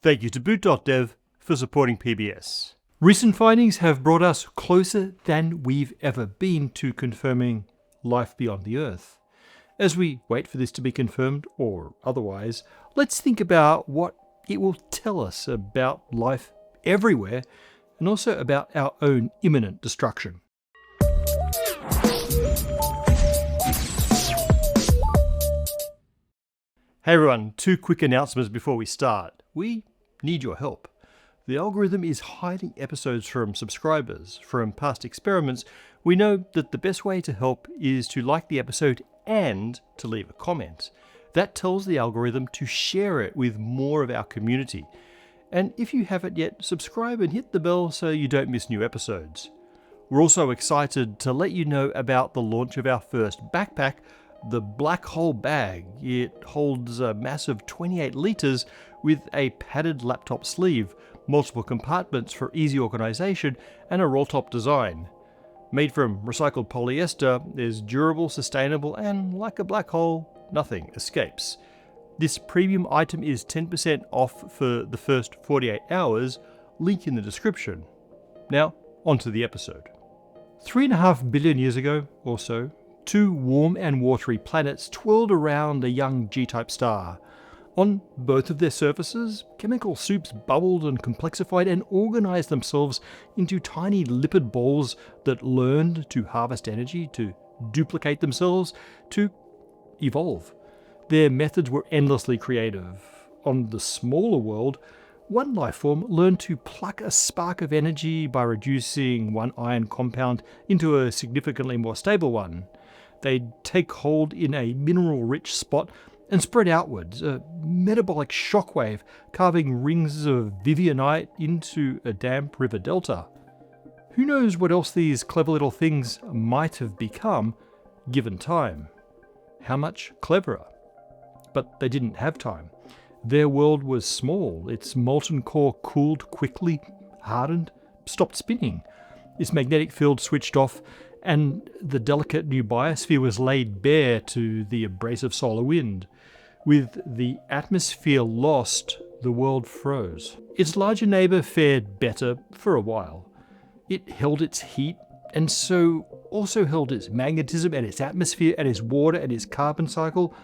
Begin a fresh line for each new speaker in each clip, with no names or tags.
Thank you to boot.dev for supporting PBS. Recent findings have brought us closer than we've ever been to confirming life beyond the Earth. As we wait for this to be confirmed, or otherwise, let's think about what it will tell us about life everywhere, and also about our own imminent destruction. Hey everyone, 2 quick announcements before we start. We need your help. The algorithm is hiding episodes from subscribers. From past experiments, we know that the best way to help is to like the episode and to leave a comment. That tells the algorithm to share it with more of our community. And if you haven't yet, subscribe and hit the bell so you don't miss new episodes. We're also excited to let you know about the launch of our first backpack, the Black Hole Bag. It holds a massive 28 litres with a padded laptop sleeve, multiple compartments for easy organisation, and a roll-top design. Made from recycled polyester, it's durable, sustainable, and like a black hole, nothing escapes. This premium item is 10% off for the first 48 hours, link in the description. Now, onto the episode. 3.5 billion years ago, or so, 2 warm and watery planets twirled around a young G-type star. On both of their surfaces, chemical soups bubbled and complexified and organised themselves into tiny lipid balls that learned to harvest energy, to duplicate themselves, to evolve. Their methods were endlessly creative. On the smaller world, one life form learned to pluck a spark of energy by reducing one iron compound into a significantly more stable one. They'd take hold in a mineral-rich spot and spread outwards, a metabolic shockwave carving rings of vivianite into a damp river delta. Who knows what else these clever little things might have become, given time? How much cleverer? But they didn't have time. Their world was small. Its molten core cooled quickly, hardened, stopped spinning. Its magnetic field switched off, and the delicate new biosphere was laid bare to the abrasive solar wind. With the atmosphere lost, the world froze. Its larger neighbour fared better for a while. It held its heat, and so also held its magnetism and its atmosphere and its water and its carbon cycle.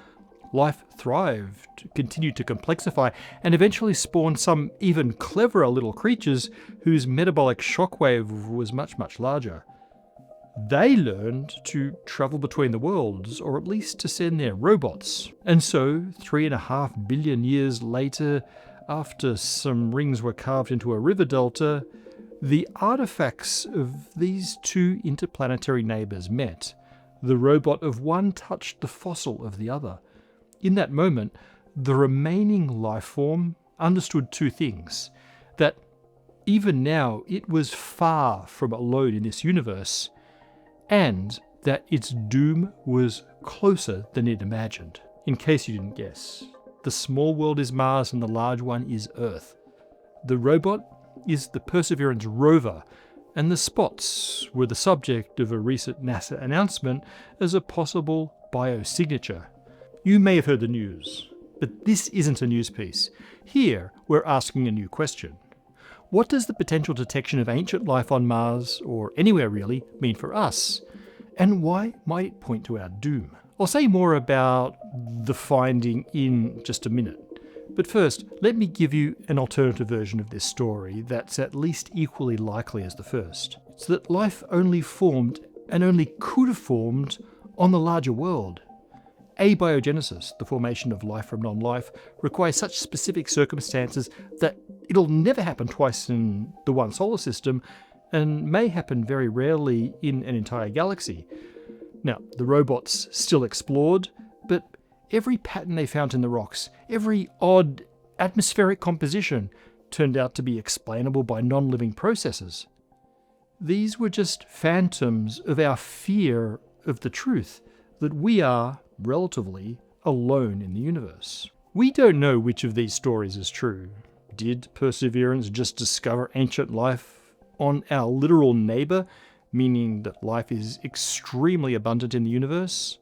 Life thrived, continued to complexify, and eventually spawned some even cleverer little creatures whose metabolic shockwave was much, much larger. They learned to travel between the worlds, or at least to send their robots. And so, 3.5 billion years later, after some rings were carved into a river delta, the artifacts of these 2 interplanetary neighbours met. The robot of one touched the fossil of the other. In that moment, the remaining life form understood 2 things. That even now it was far from alone in this universe, and that its doom was closer than it imagined. In case you didn't guess, the small world is Mars and the large one is Earth. The robot is the Perseverance rover, and the spots were the subject of a recent NASA announcement as a possible biosignature. You may have heard the news, but this isn't a news piece. Here, we're asking a new question. What does the potential detection of ancient life on Mars, or anywhere really, mean for us? And why might it point to our doom? I'll say more about the finding in just a minute. But first, let me give you an alternative version of this story that's at least equally likely as the first. It's that life only formed, and only could have formed, on the larger world. Abiogenesis, the formation of life from non-life, requires such specific circumstances that it'll never happen twice in the one solar system, and may happen very rarely in an entire galaxy. Now, the robots still explored, but every pattern they found in the rocks, every odd atmospheric composition, turned out to be explainable by non-living processes. These were just phantoms of our fear of the truth, that we are, relatively, alone in the universe. We don't know which of these stories is true. Did Perseverance just discover ancient life on our literal neighbour, meaning that life is extremely abundant in the universe?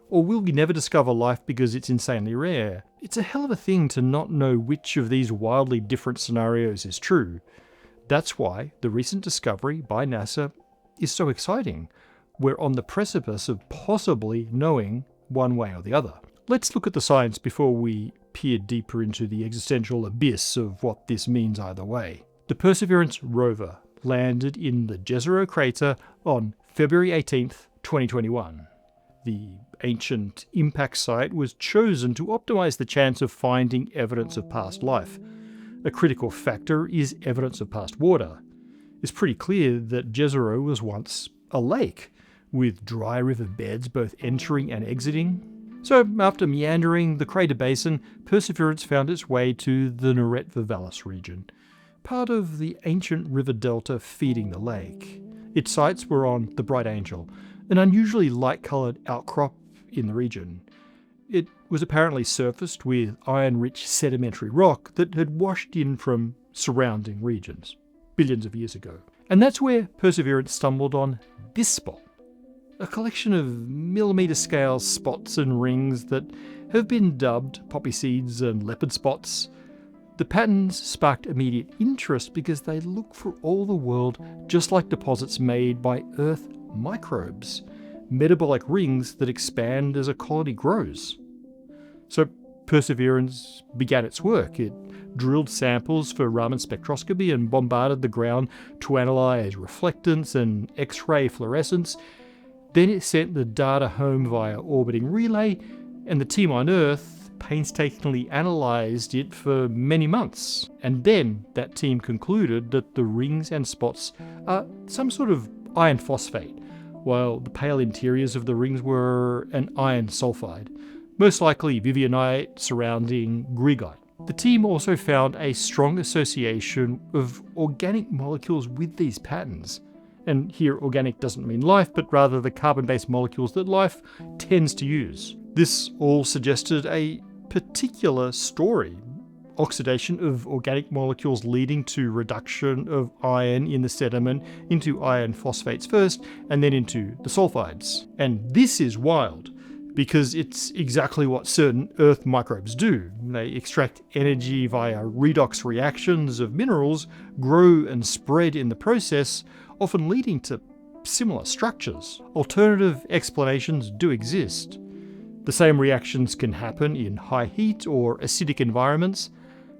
Or will we never discover life because it's insanely rare? It's a hell of a thing to not know which of these wildly different scenarios is true. That's why the recent discovery by NASA is so exciting. We're on the precipice of possibly knowing one way or the other. Let's look at the science before we peer deeper into the existential abyss of what this means either way. The Perseverance rover landed in the Jezero crater on February 18th, 2021. The ancient impact site was chosen to optimize the chance of finding evidence of past life. A critical factor is evidence of past water. It's pretty clear that Jezero was once a lake, with dry river beds both entering and exiting. So after meandering the crater basin, Perseverance found its way to the Neretva-Vallis region, part of the ancient river delta feeding the lake. Its sights were on the Bright Angel, an unusually light-coloured outcrop in the region. It was apparently surfaced with iron-rich sedimentary rock that had washed in from surrounding regions, billions of years ago. And that's where Perseverance stumbled on this spot. A collection of millimetre-scale spots and rings that have been dubbed poppy seeds and leopard spots. The patterns sparked immediate interest because they look for all the world just like deposits made by Earth microbes, metabolic rings that expand as a colony grows. So Perseverance began its work. It drilled samples for Raman spectroscopy and bombarded the ground to analyse reflectance and X-ray fluorescence. Then it sent the data home via orbiting relay, and the team on Earth painstakingly analysed it for many months. And then that team concluded that the rings and spots are some sort of iron phosphate, while the pale interiors of the rings were an iron sulfide, most likely vivianite surrounding greigite. The team also found a strong association of organic molecules with these patterns. And here organic doesn't mean life, but rather the carbon-based molecules that life tends to use. This all suggested a particular story: oxidation of organic molecules leading to reduction of iron in the sediment into iron phosphates first, and then into the sulfides. And this is wild, because it's exactly what certain Earth microbes do. They extract energy via redox reactions of minerals, grow and spread in the process, often leading to similar structures. Alternative explanations do exist. The same reactions can happen in high heat or acidic environments.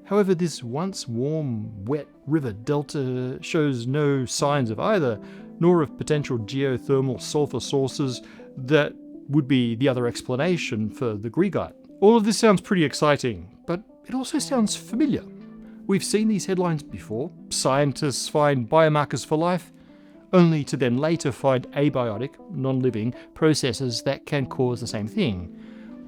However, this once warm, wet river delta shows no signs of either, nor of potential geothermal sulfur sources that would be the other explanation for the greigite. All of this sounds pretty exciting, but it also sounds familiar. We've seen these headlines before. Scientists find biomarkers for life, only to then later find abiotic, non-living processes that can cause the same thing.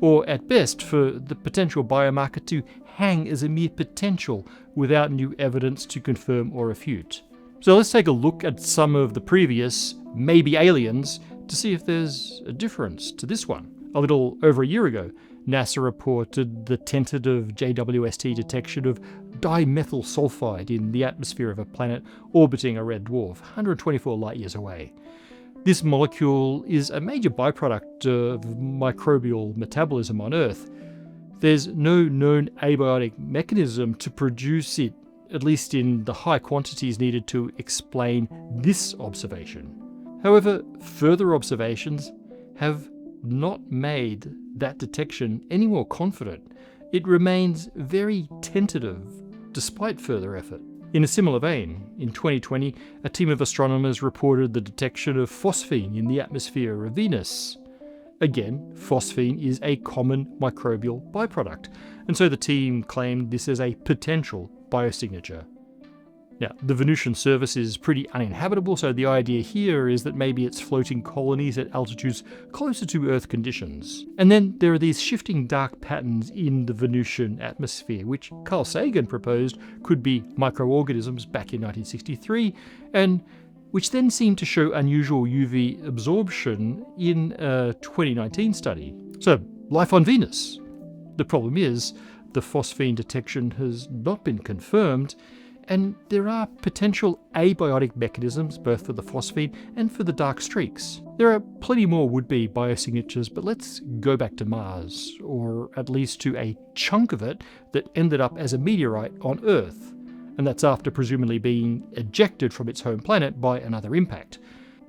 Or at best, for the potential biomarker to hang as a mere potential without new evidence to confirm or refute. So let's take a look at some of the previous maybe aliens to see if there's a difference to this one. A little over a year ago, NASA reported the tentative JWST detection of dimethyl sulfide in the atmosphere of a planet orbiting a red dwarf, 124 light-years away. This molecule is a major byproduct of microbial metabolism on Earth. There's no known abiotic mechanism to produce it, at least in the high quantities needed to explain this observation. However, further observations have not made that detection any more confident. It remains very tentative, despite further effort. In a similar vein, in 2020, a team of astronomers reported the detection of phosphine in the atmosphere of Venus. Again, phosphine is a common microbial byproduct, and so the team claimed this as a potential biosignature. Now, the Venusian surface is pretty uninhabitable, so the idea here is that maybe it's floating colonies at altitudes closer to Earth conditions. And then there are these shifting dark patterns in the Venusian atmosphere, which Carl Sagan proposed could be microorganisms back in 1963, and which then seemed to show unusual UV absorption in a 2019 study. So, life on Venus. The problem is, the phosphine detection has not been confirmed, And there are potential abiotic mechanisms both for the phosphine and for the dark streaks. There are plenty more would-be biosignatures, but let's go back to Mars, or at least to a chunk of it that ended up as a meteorite on Earth, and that's after presumably being ejected from its home planet by another impact.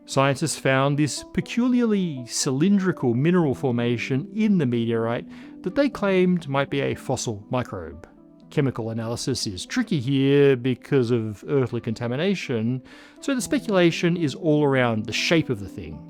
Scientists found this peculiarly cylindrical mineral formation in the meteorite that they claimed might be a fossil microbe. Chemical analysis is tricky here because of earthly contamination, so the speculation is all around the shape of the thing.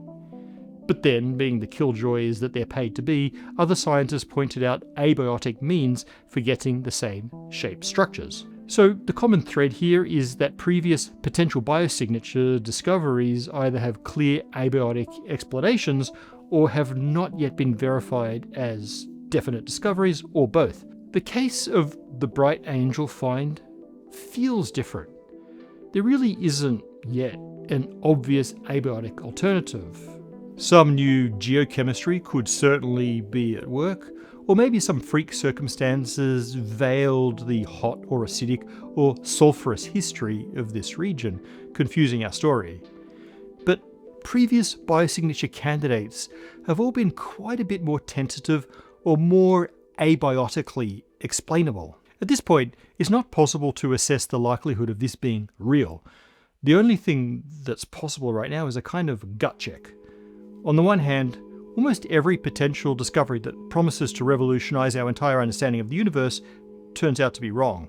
But then, being the killjoys that they're paid to be, other scientists pointed out abiotic means for getting the same shape structures. So the common thread here is that previous potential biosignature discoveries either have clear abiotic explanations or have not yet been verified as definite discoveries, or both. The case of the Bright Angel find feels different. There really isn't yet an obvious abiotic alternative. Some new geochemistry could certainly be at work, or maybe some freak circumstances veiled the hot or acidic or sulfurous history of this region, confusing our story. But previous biosignature candidates have all been quite a bit more tentative or more abiotically explainable. At this point, it's not possible to assess the likelihood of this being real. The only thing that's possible right now is a kind of gut check. On the one hand, almost every potential discovery that promises to revolutionize our entire understanding of the universe turns out to be wrong.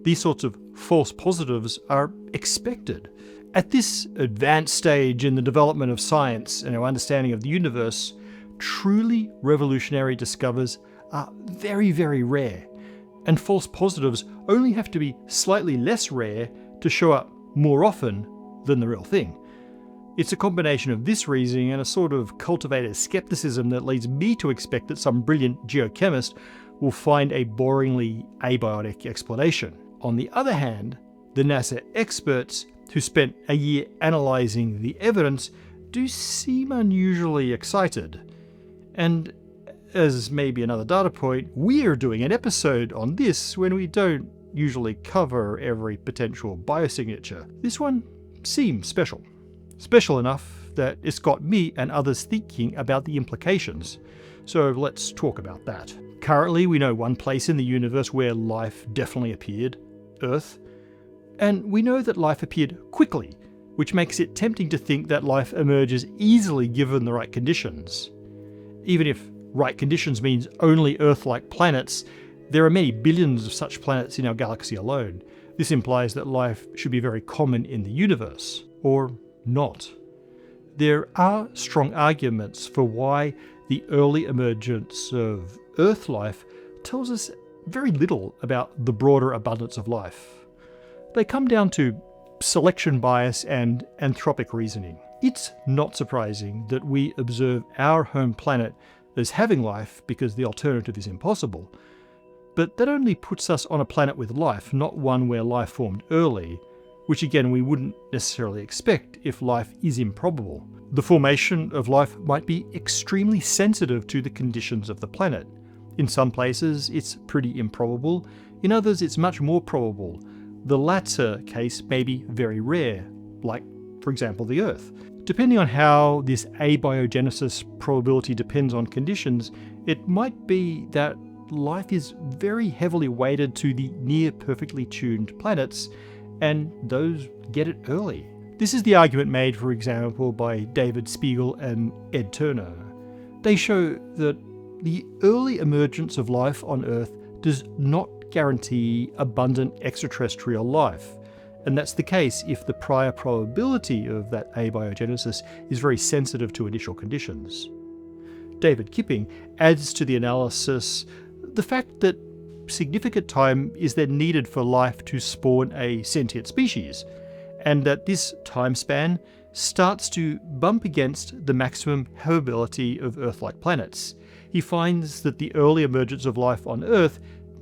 These sorts of false positives are expected. At this advanced stage in the development of science and our understanding of the universe, truly revolutionary discoveries are very, very rare, and false positives only have to be slightly less rare to show up more often than the real thing. It's a combination of this reasoning and a sort of cultivated skepticism that leads me to expect that some brilliant geochemist will find a boringly abiotic explanation. On the other hand, the NASA experts who spent a year analysing the evidence do seem unusually excited. And as maybe another data point, we're doing an episode on this when we don't usually cover every potential biosignature. This one seems special. Special enough that it's got me and others thinking about the implications. So let's talk about that. Currently, we know one place in the universe where life definitely appeared, Earth. And we know that life appeared quickly, which makes it tempting to think that life emerges easily given the right conditions. Even if right conditions means only Earth-like planets, there are many billions of such planets in our galaxy alone. This implies that life should be very common in the universe, or not. There are strong arguments for why the early emergence of Earth life tells us very little about the broader abundance of life. They come down to selection bias and anthropic reasoning. It's not surprising that we observe our home planet as having life because the alternative is impossible. But that only puts us on a planet with life, not one where life formed early, which again we wouldn't necessarily expect if life is improbable. The formation of life might be extremely sensitive to the conditions of the planet. In some places it's pretty improbable, in others it's much more probable. The latter case may be very rare, like, for example, the Earth. Depending on how this abiogenesis probability depends on conditions, it might be that life is very heavily weighted to the near perfectly tuned planets, and those get it early. This is the argument made, for example, by David Spiegel and Ed Turner. They show that the early emergence of life on Earth does not guarantee abundant extraterrestrial life. And that's the case if the prior probability of that abiogenesis is very sensitive to initial conditions. David Kipping adds to the analysis the fact that significant time is then needed for life to spawn a sentient species, and that this time span starts to bump against the maximum habitability of Earth-like planets. He finds that the early emergence of life on Earth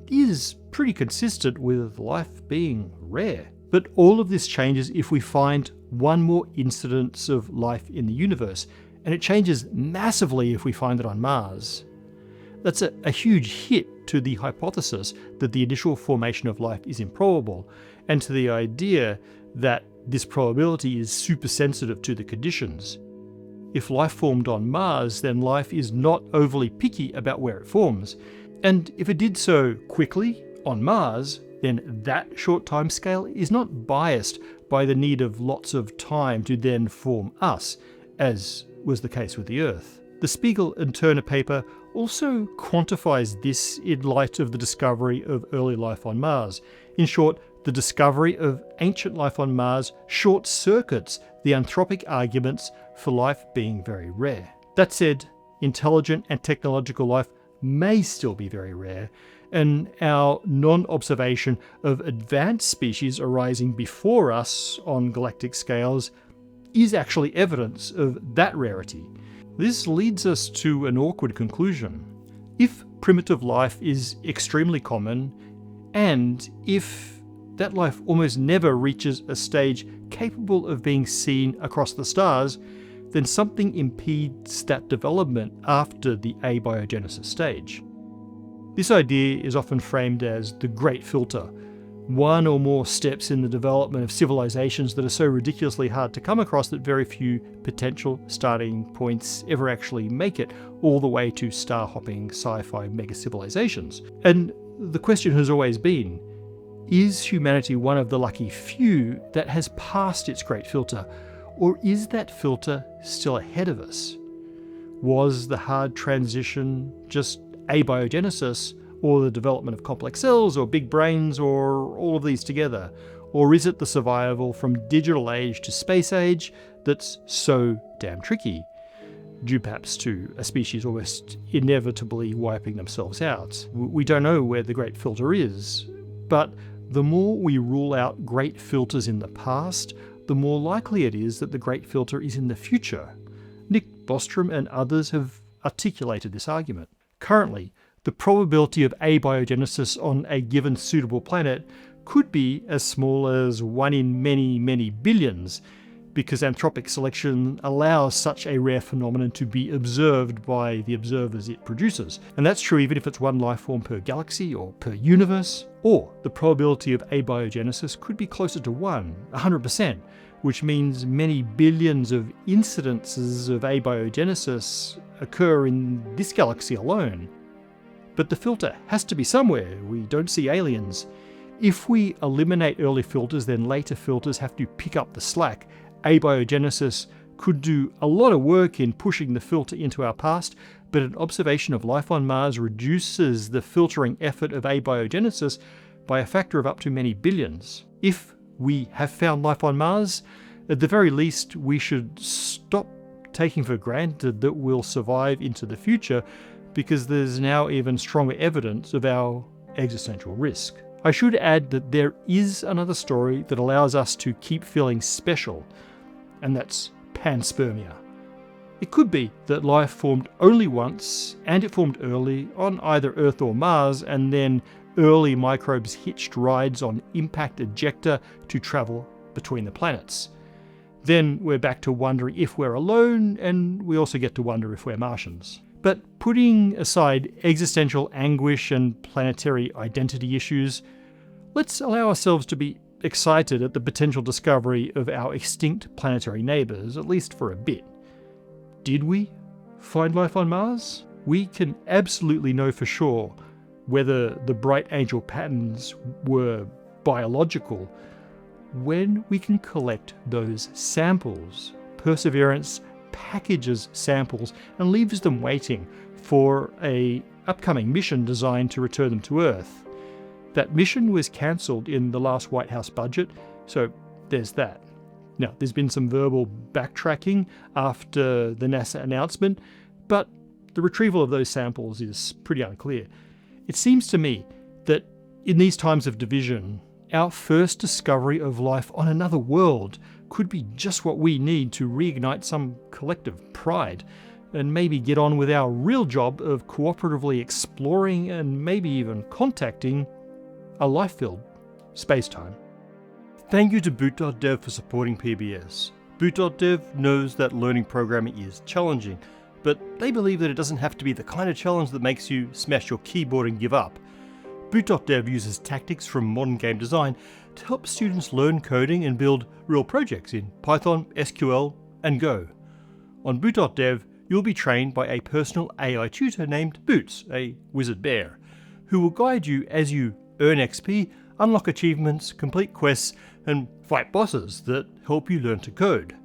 is pretty consistent with life being rare. But all of this changes if we find one more incidence of life in the universe, and it changes massively if we find it on Mars. That's a huge hit to the hypothesis that the initial formation of life is improbable, and to the idea that this probability is super sensitive to the conditions. If life formed on Mars, then life is not overly picky about where it forms. And if it did so quickly on Mars, then that short time scale is not biased by the need of lots of time to then form us, as was the case with the Earth. The Spiegel and Turner paper also quantifies this in light of the discovery of early life on Mars. In short, the discovery of ancient life on Mars short-circuits the anthropic arguments for life being very rare. That said, intelligent and technological life may still be very rare, and our non-observation of advanced species arising before us on galactic scales is actually evidence of that rarity. This leads us to an awkward conclusion. If primitive life is extremely common, and if that life almost never reaches a stage capable of being seen across the stars, then something impedes that development after the abiogenesis stage. This idea is often framed as the Great Filter, one or more steps in the development of civilizations that are so ridiculously hard to come across that very few potential starting points ever actually make it all the way to star-hopping sci-fi mega-civilizations. And the question has always been, is humanity one of the lucky few that has passed its Great Filter, or is that filter still ahead of us? Was the hard transition just abiogenesis, or the development of complex cells, or big brains, or all of these together? Or is it the survival from digital age to space age that's so damn tricky, due perhaps to a species almost inevitably wiping themselves out? We don't know where the Great Filter is, but the more we rule out great filters in the past, the more likely it is that the Great Filter is in the future. Nick Bostrom and others have articulated this argument. Currently, the probability of abiogenesis on a given suitable planet could be as small as 1 in many, many billions, because anthropic selection allows such a rare phenomenon to be observed by the observers it produces. And that's true even if it's one life form per galaxy or per universe. Or the probability of abiogenesis could be closer to 100%, which means many billions of incidences of abiogenesis occur in this galaxy alone. But the filter has to be somewhere. We don't see aliens. If we eliminate early filters, then later filters have to pick up the slack. Abiogenesis could do a lot of work in pushing the filter into our past, but an observation of life on Mars reduces the filtering effort of abiogenesis by a factor of up to many billions. If we have found life on Mars, at the very least we should stop taking for granted that we'll survive into the future, because there's now even stronger evidence of our existential risk. I should add that there is another story that allows us to keep feeling special, and that's panspermia. It could be that life formed only once, and it formed early on either Earth or Mars, and then early microbes hitched rides on impact ejector to travel between the planets. Then we're back to wondering if we're alone, and we also get to wonder if we're Martians. But putting aside existential anguish and planetary identity issues, let's allow ourselves to be excited at the potential discovery of our extinct planetary neighbours, at least for a bit. Did we find life on Mars? We can absolutely know for sure whether the bright angel patterns were biological when we can collect those samples. Perseverance packages samples and leaves them waiting for an upcoming mission designed to return them to Earth. That mission was cancelled in the last White House budget, so there's that. Now, there's been some verbal backtracking after the NASA announcement, but the retrieval of those samples is pretty unclear. It seems to me that in these times of division, our first discovery of life on another world could be just what we need to reignite some collective pride, and maybe get on with our real job of cooperatively exploring and maybe even contacting a life-filled spacetime. Thank you to Boot.dev for supporting PBS. Boot.dev knows that learning programming is challenging, but they believe that it doesn't have to be the kind of challenge that makes you smash your keyboard and give up. Boot.dev uses tactics from modern game design to help students learn coding and build real projects in Python, SQL, and Go. On Boot.dev, you'll be trained by a personal AI tutor named Boots, a wizard bear, who will guide you as you earn XP, unlock achievements, complete quests, and fight bosses that help you learn to code.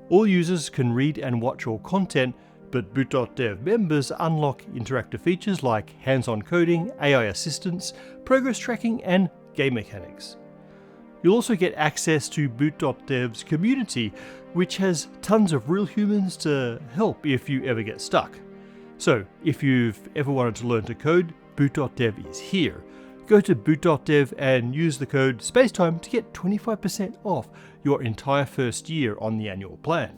All users can read and watch all content, but Boot.dev members unlock interactive features like hands-on coding, AI assistance, progress tracking, and game mechanics. You'll also get access to Boot.dev's community, which has tons of real humans to help if you ever get stuck. So, if you've ever wanted to learn to code, Boot.dev is here. Go to Boot.dev and use the code Spacetime to get 25% off your entire first year on the annual plan.